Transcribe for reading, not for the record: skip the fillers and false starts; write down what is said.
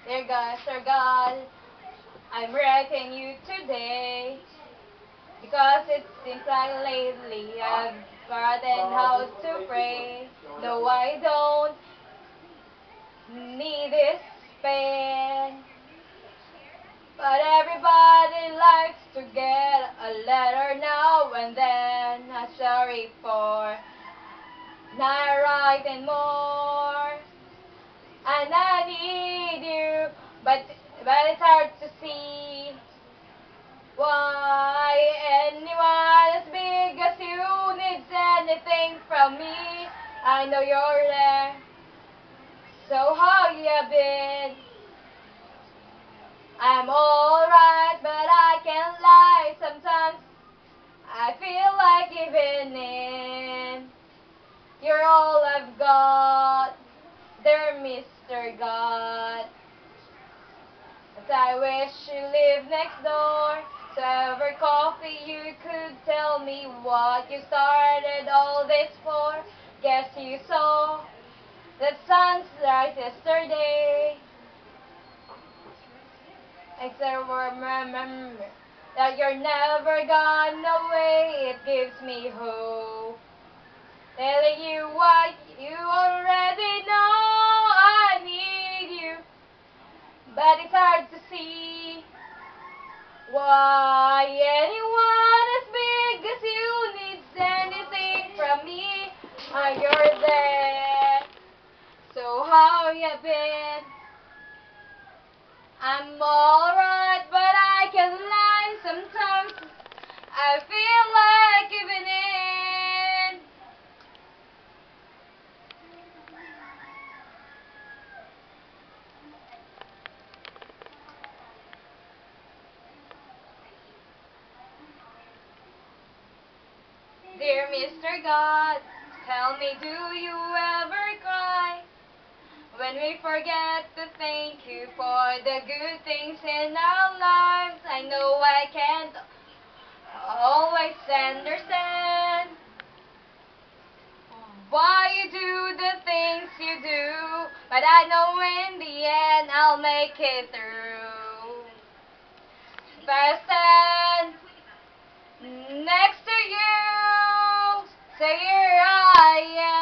Dear God, Sir God, I'm writing you today because it seems like lately I've forgotten how to pray. No, I don't need this pain, but everybody likes to get a letter now and then. I'm sorry for not writing more, and I need you, but it's hard to see why anyone as big as you needs anything from me. I know you're there, so how you been? I'm alright, but I can't lie. Sometimes I feel like giving in. You're all I've got, dear Mr. God. But I wish you lived next door. So over coffee you could tell me what you started all this for. Guess you saw the sunrise yesterday. Except remember that you're never gone away. It gives me hope. Telling you what you already know. I need you, but it's hard to see why anyone as big as you needs anything from me. You're there, so how you been? I'm alright, but I can lie. Sometimes I feel like giving in. Dear Mr. God, tell me, do you ever cry when we forget to thank you for the good things in our lives? I know I can't always understand why you do the things you do, but I know in the end I'll make it through. If I stand next to you, say here I am.